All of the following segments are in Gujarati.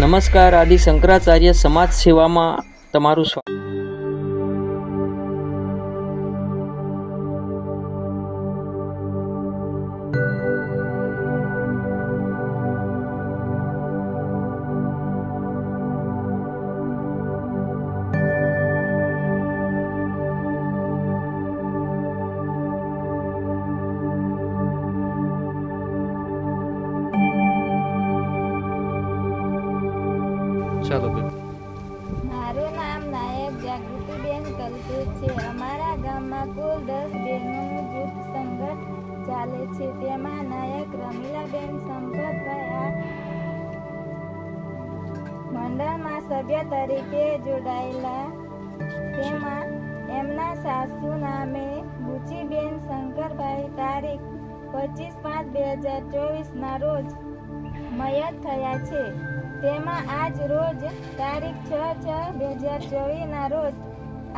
નમસ્કાર, આદિ શંકરાચાર્ય સમાજ સેવામાં તમારું સ્વાગત. ચાલો બેન. મારું નામ નાયક જાગૃતિબેન કલ્પેશ છે. અમારા ગામમાં કુલ 10 બહેનોનું જૂથ સંગઠન ચાલે છે. તેમાં નાયક રમીલાબેન સંપતભાઈ મંડળમાં સભ્ય તરીકે જોડાયેલા. તેમાં એમના સાસુ નામે બુચીબેન શંકરભાઈ તારીખ 25/5/2024 ના રોજ મયત થયા છે. તેમાં આજ રોજ તારીખ 6/6/2024 ના રોજ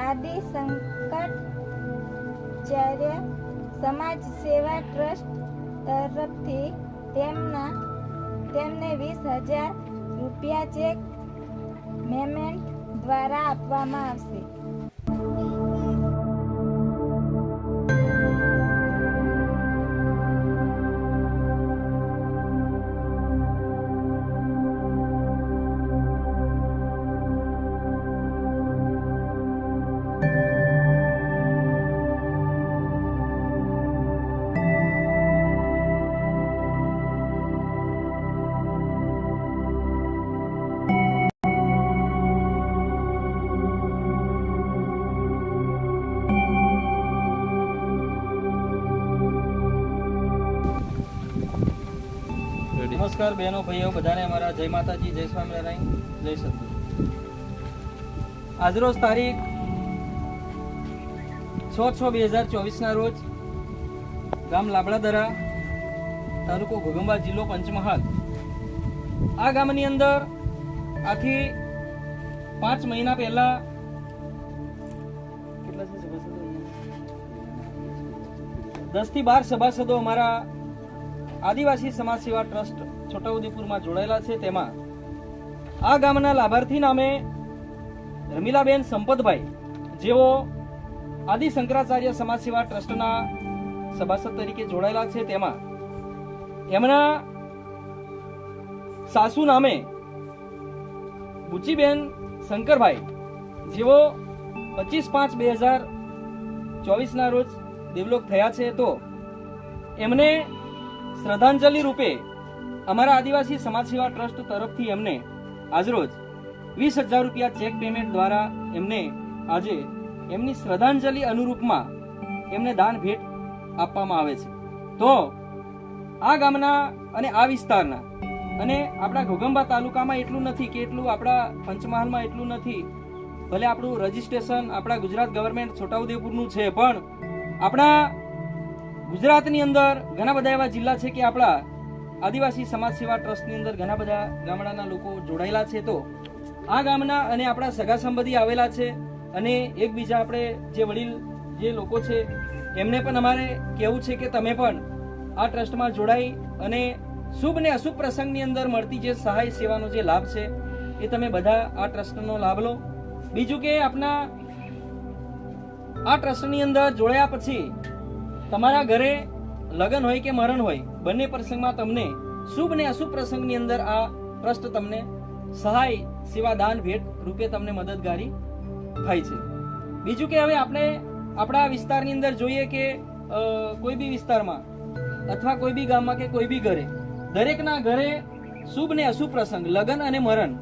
આદિ શંકરાચાર્ય સમાજ સેવા ટ્રસ્ટ તરફથી તેમને 20,000 રૂપિયા ચેક મેમેન્ટ દ્વારા આપવામાં આવશે. નમસ્કાર બહેનો ભાઈઓ બધાને અમારા જય માતાજી, જય સ્વામિનારાયણ, જય સદગુરુ. આજરોજ તારીખ 6/6/2024 ના રોજ ગામ લાબડાદરા, તાલુકો ઘોઘંબા, જિલ્લો પંચમહાલ. આ ગામની અંદર આથી 5 મહિના પહેલા કેટલા છે સભાસદો? 10 થી 12 સભાસદો અમારા આદિવાસી સમાજ સેવા ટ્રસ્ટ છોટાઉદેપુરમાં જોડાયેલા છે. તેમાં આ ગામના લાભાર્થી નામે રમીલાબેન સંપતભાઈ, જેઓ આદિ શંકરાચાર્ય સમાજ સેવા ટ્રસ્ટના સભાસદ તરીકે જોડાયેલા છે. તેમાં એમના સાસુ નામે બુચીબેન શંકરભાઈ, જેઓ 25/5/2024 ના રોજ દેવલોક થયા છે. તો એમને શ્રદ્ધાંજલિ રૂપે અમારા આદિવાસી સમાજ સેવા ટ્રસ્ટ તરફથી એમને આજરોજ 20,000 રૂપિયા ચેક પેમેન્ટ દ્વારા એમને આજે એમની શ્રદ્ધાંજલિ અનુરૂપમાં એમને દાન ભેટ આપવામાં આવે છે. તો આ ગામના અને આ વિસ્તારના અને આપણા ઘોઘંબા તાલુકામાં એટલું નથી કે એટલું આપણા પંચમહાલમાં એટલું નથી, ભલે આપણું રજીસ્ટ્રેશન આપણા ગુજરાત ગવર્મેન્ટ છોટાઉદેપુરનું છે, પણ આપણા ગુજરાતની અંદર ઘણા બધા એવા જિલ્લા છે કે આપણા આદિવાસી સમાજ સેવા ટ્રસ્ટની અંદર ઘણા બધા ગામડાના લોકો જોડાયેલા છે. તો આ ગામના અને આપણા સગા સંબંધી આવેલા છે અને એકબીજા આપણે જે વડીલ જે લોકો છે એમને પણ અમારે કહેવું છે કે તમે પણ આ ટ્રસ્ટમાં જોડાઈ અને શુભ ને અશુભ પ્રસંગની અંદર મળતી જે સહાય સેવાનો જે લાભ છે એ તમે બધા આ ટ્રસ્ટનો લાભ લો. બીજું કે આપણા આ ટ્રસ્ટની અંદર જોડાયા પછી તમારા ઘરે લગ્ન હોય કે મરણ હોય, બંને પ્રસંગમાં તમને શુભ ને અશુભ પ્રસંગની અંદર આ ટ્રસ્ટ તમને સહાય સેવા દાન ભેટ રૂપે તમને મદદગારી થાય છે. બીજું કે હવે આપણે આપણા વિસ્તારની અંદર જોઈએ કે કોઈ બી વિસ્તારમાં અથવા કોઈ બી ગામમાં કે કોઈ બી ઘરે, દરેકના ઘરે શુભ ને અશુભ પ્રસંગ, લગ્ન અને મરણ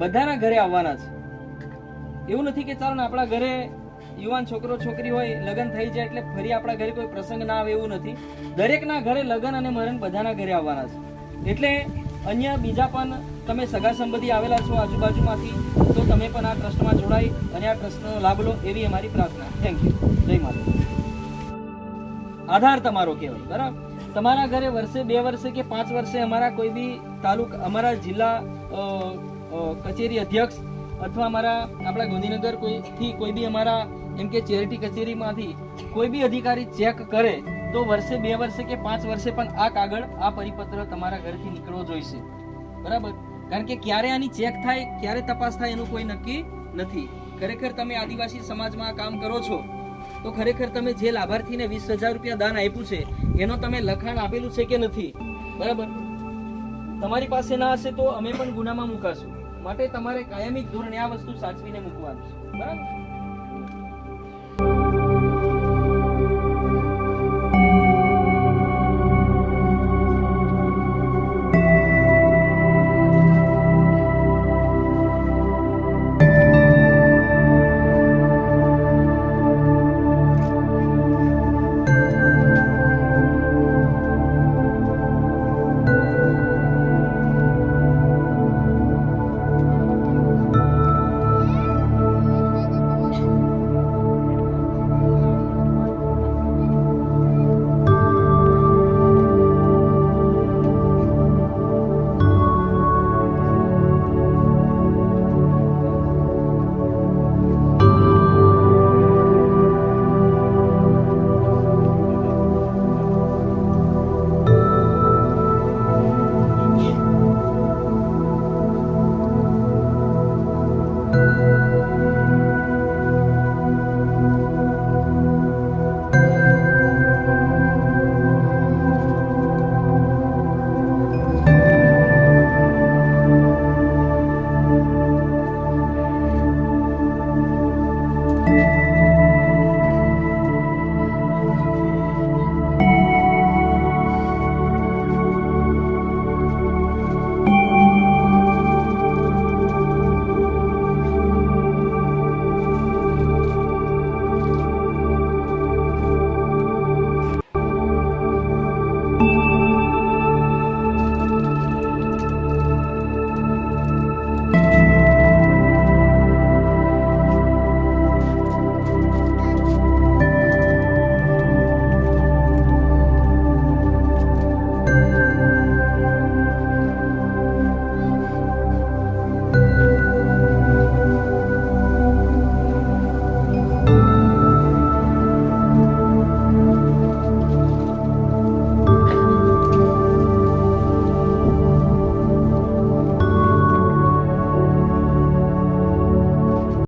બધાના ઘરે આવવાના છે. એવું નથી કે ચાલો ને આપણા ઘરે યુવાન છોકરો છોકરી હોય, લગ્ન થઈ જાય એટલે ફરી આપણા ઘરે કોઈ પ્રસંગ ના આવે, એવું નથી. દરેકના ઘરે લગ્ન અને મરણ બધાના ઘરે આવવાના છે. એટલે અન્ય બીજા પણ તમે સગા સંબંધી આવેલા છો આજુબાજુમાંથી, તો તમે પણ આ ટ્રસ્ટમાં જોડાઈ અને આ ટ્રસ્ટનો લાભ લો એવી અમારી પ્રાર્થના. Thank you. જય માતા. આધાર તમારો કહેવાય, બરાબર. તમારા ઘરે વર્ષે 2 વર્ષે કે 5 વર્ષે અમારા કોઈ બી તાલુકા, અમારા જિલ્લા કચેરી અધ્યક્ષ અથવા અમારા આપણા ગાંધીનગર કોઈ બી અમારા એમ કે ચેરિટી કચેરીમાંથી કોઈ બી અધિકારી ચેક કરે તો વર્ષે 2 વર્ષે કે 5 વર્ષે પણ આ કાગળ, આ પરિપત્ર તમારા ઘરેથી નીકળવો જોઈશે, બરાબર. કારણ કે ક્યારે આની ચેક થાય, ક્યારે તપાસ થાય એનું કોઈ નક્કી નથી. ખરેખર તમે આદિવાસી સમાજમાં આ કામ કરો છો તો ખરેખર તમે જે લાભાર્થીને 20,000 રૂપિયા દાન આપ્યું છે એનો તમે લખાણ આપેલું છે કે નથી? બરાબર. તમારી પાસે ના હશે તો અમે પણ ગુનામાં મુકાશું. માટે તમારે કાયમી ધોરણે આ વસ્તુ સાચવીને મૂકવાનું છે. બરાબર.